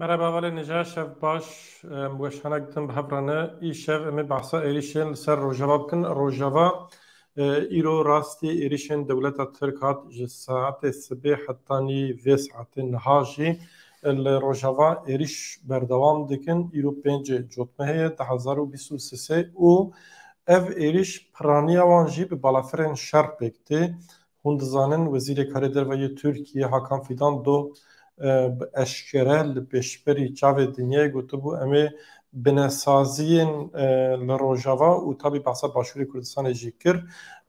Merhaba vali Neca şev baş mweşhana gittim hevrane î şev em behsa êrişên li ser Rojava bikin. Rojava îro rastî êrişên dewleta Tirk hat ji saetê sibê hetanî vê saetê niha jî li Rojava êriş berdewam dikin. Îro pêncê cotme heye 2023 û ev êriş piraniya wan jî bi balafirên şer pêk tê. Hûn dizanin Wezîrê Karê Derve Tirkiye Hakan Fidan do bi eşkere li pêşberî çavê dinyayê gotibû em ê binêsaziyên li Rojava û tabii behsa Başûrê Kurdistanê jî kir.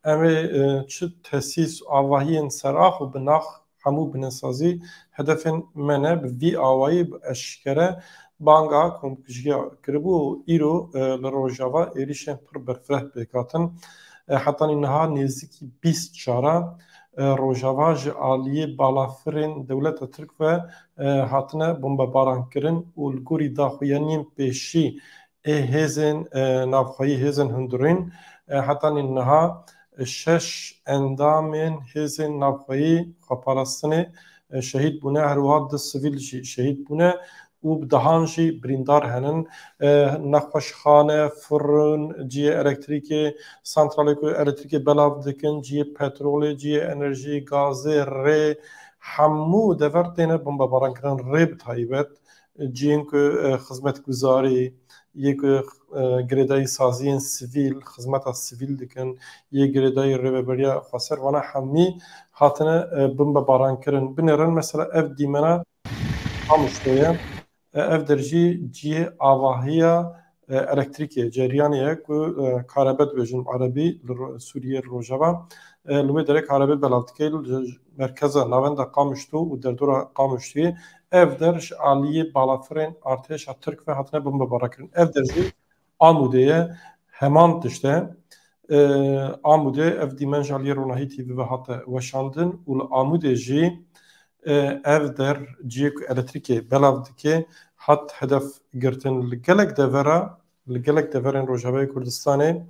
Em ê çi tesîs avahiyên serax û bi nax hemû binêsazî hedefên me ne bi vî awayî bi eşkere banga komkujiya kiribû û îro li Rojava êrişên pir berfireh pêk hetanî niha nêzîkî 20 cara Rojava ji aliyê balafirên dewleta Tirk ve hatine bombebarankirin û li gorî daxuyaniyên pêşî ê hêzên navxweyî hêzên hundirîn hetanî niha 6 endamên hêzên navxweyî xweparastinê şehîd bûne herwiha 2 sivîl jî şehîd bûne û bi dehan jî birîndar henin. Nexweşxane, firin, ciyê elektrîkê, santralê ku elektrîkê belav dikin, ciyê petrolê, ciyê enerjî, gazê, rê hemû dever têne bombebarankirin rê bi taybet ciyên ku xizmetguzarî yê ku girêdayî saziyên sivîl, xizmeta sivîl dikin, yê girêdayî rêveberiya xweser wana hemî hatine bombebarankirin. Binêrin mesela ev dîmena Amûştoye ev derjî ciyê avahiya elektrîkê ceryanê ye ku karebe dibêjin erebî li Sûriyê Rojava li wê derê karebe belav dike li merkeza navenda Qamişlo û derdora Qamişloyê ev der ji aliyê balafirên artêşa Tirk ve hatine bombebarankirin. Ev der jî Amûdê ye heman tişte Amûdê ev dîmen ji aliyê Ronahî TV ve hate weşandin û li Amûdê jî ev der ciyê ku elektrîkê belav dike hat hedef girtin li gelek deverên Rojavayê Kurdistanê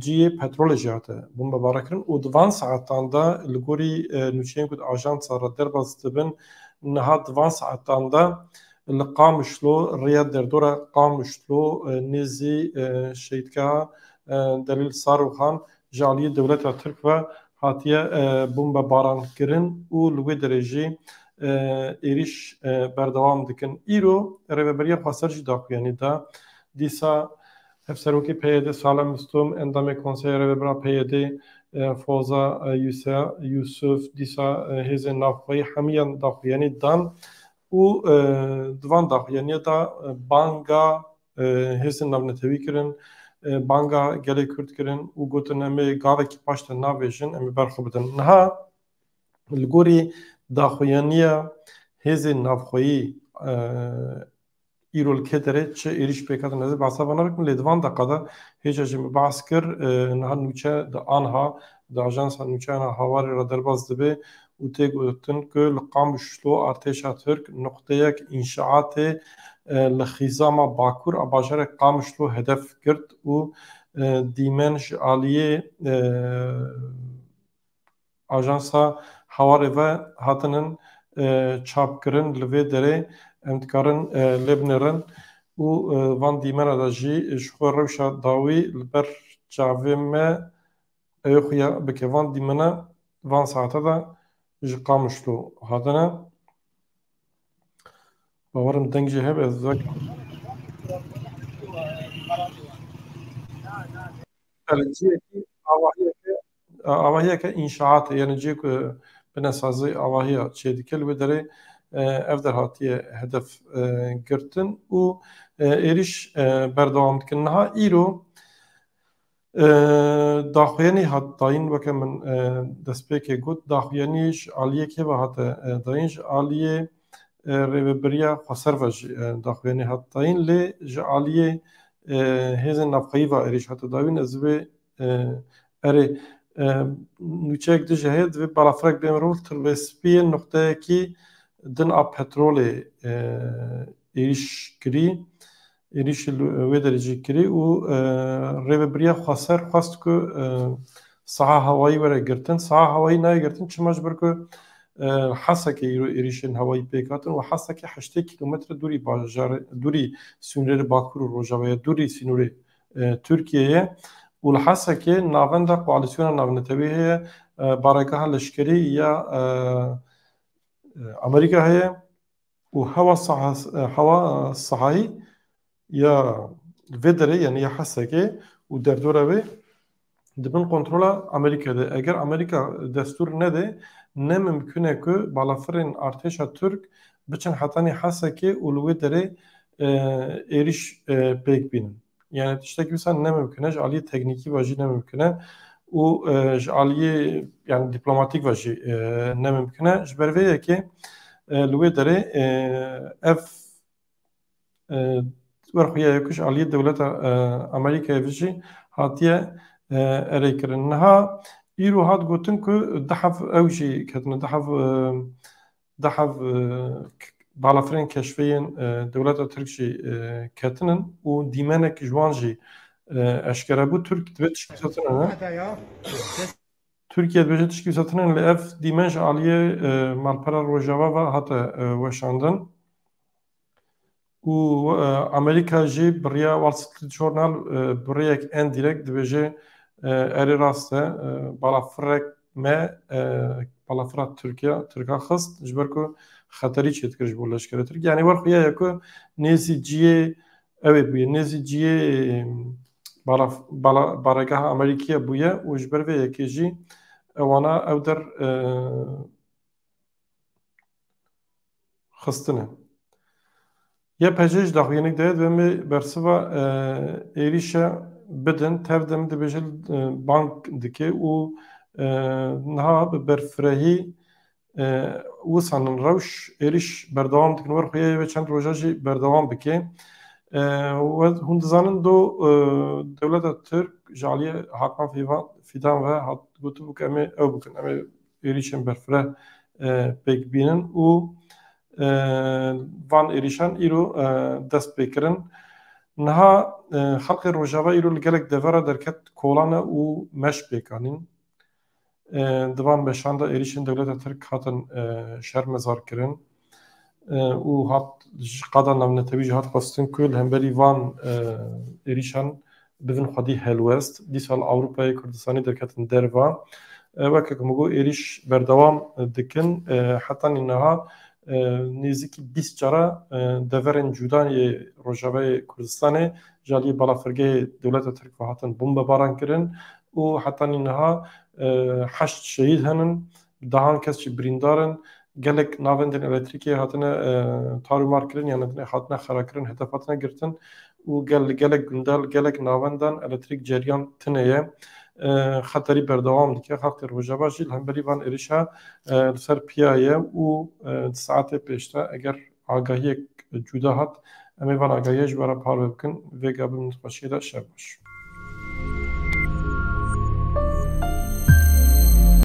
ciyê petrolê jî hate bombebarankirin û di van saetan de li gorî nûçeyên ku di ajansa re derbas dibin niha di van saetan de li Qamişlo rêya derdora Qamişlo nêzî şehîdgeha Delîl Sarûxan ji aliyê dewleta Tirk ve hatiye bombebarankirin û li wê derê jî êriş berdewam dikin. Îro rêveberiya xweser jî daxuyanî da dîsa hevserokê PYD Salem Mistom endamê Konseya Rêveberiya PYD Foza Yusuf dîsa hêzên navxweyî hemûyan daxuyanî dan û di van daxuyaniya da banga hêzên navnetewî kirin banga gelê Kurd kirin û gotin em ê gavekî paş te navêjin em ê berxwe bidin. Niha li gorî daxuyaniya hêzên navxweyî îro li kê derê çi êriş pêk ez ê behsa van nakim lê di van deqada hêja jî min behs kir niha nûçe di anha di ajansa nûçeyana hawarê re derbas dibe û tê gotin ku li Qamişlo artêşa Tirk nuqteyek înşaatê li xîzama Bakur a bajarê Qamişlo hedef girt û dîmen ji aliyê ajansa hawarê ve hatinin çapkirin li vê derê em dikarin lê binêrin û van dîmena de jî ji xwe rewşa dawî li ber çavê me ew xuya bike van dîmena van saeta de ji Qamişlo hatine bawerim deng jî hebe ez vekim ciyekî avahiyeke înşaatê yani ciyê ku binêsazî avahiya çê dike li wê derê ev der hatiye hedef girtin û êriş berdewam dikin. Niha îro daxuyanî hat dayîn weke min destpêkê got daxuyanî ji aliyekê ve hate dayîn ji aliyê rêveberiya xweser ve jî daxuyanî hat dayîn lê ji aliyê hêzên navxweyî ve êriş hate dawîn ez vê erê nûçeyek dijî heye divê balafirek bê mirov tilwespiyên nuqteyekî din a petrolê êriş kirî êrişî li wê derê jî kirî û rêveberiya xweser xwest ku saha hewayî were girtin. Saha hewayî nayê girtin çima ji ber ku حسك يرو إيريشن هواي بيكاتن وحسك 8 كيلومتر دوري باجار دوري سنوري باكور روجاوية دوري سنوري تركيا والحسك نافندا كواليسيون نافنتبي هي باركها لشكري يا أمريكا هي وهوا صح هوا صحي يا فيدري يعني يا حسك ودردورة دبن کنترل امریکا ده اگر امریکا دستور نده نممکنه که بالافرین ارتش ترک بچن حتانی حسه که اولوی داره ایریش پیک بینن yani tişteki mesela ne mümkün? Jaliye tekniki vajı ne mümkün? O jaliye yani diplomatik vajı ne mümkün? Jberveye ki lüve dere ev ورخویا یکش علی دولت امریکا ویژی هاتیه اری کردن نه ایرو هات گوتن که دحف اوجی کتن دحف بالافرین کشفین دولت ترکشی کتنن و دیمنک جوانجی اشکره بود ترک دوت شکی ساتنن Türkiye devlet tişkil satının ev dimenj aliye malpara rojava ve hatta veşandın و امریکا جی بریا وال ستریت جورنال بریک ان دایرکت دبیجه اری راسته بالا فرق ما بالا فرق ترکیه خست جبرکو خطری چیت کرج بولش کرد ترک یعنی ورخیا یکو نزی جیه اوه بویه نزی جیه بالا بارگاه امریکیه بویه و جبر و یکی جی وانا او در خستنه یا پجیج داخویینک دهید و می برسوا ایریشا بدن تفدم دبیجل بانک دکه و نها برفرهی وصلن روش ایریش بردوام دکن ورخیه و چند روزی بردوام بکه و هندزانن دو دولت ترک جالیه حکم فیدان و حد گوتو بکه او بکن امی ایریشن برفره پک بینن و وان ایریشان ایرو دست بکرن نها خلق روجاوا ایرو لگلک دفره درکت کولانه و مش بکانین دوام بشانده ایریشن دولت ترک هاتن شرمزار کرن و هات قادر نمونه تبیج هات خواستن کل هم بری وان ایریشان ببین خودی هلوست دی سال اروپای کردستانی درکتن دروا وکه کمگو ایریش بردوام دکن حتی اینها نزدیکی 20 جاره دورن جدای روجاوی کردستان جالی بالافرگه دولت ترک و هاتن بمب باران کردن و حتی اینها 8 شهید هنن دهان کس چی بریندارن گلک ناوندن الکتریکی هاتن تارومار کردن یعنی هاتن خرا کردن هدفاتن گرتن و گلک گندال گلک ناوندن الکتریک جریان تنیه خطری بردوام دیگه خاطر روجاوا جیل هم بری وان ایریشا سر پیایه و ساعت پیشتا اگر آگاهی جدا هات امی وان آگاهیش برای پار بکن ویگا بمنت باشیده شب باش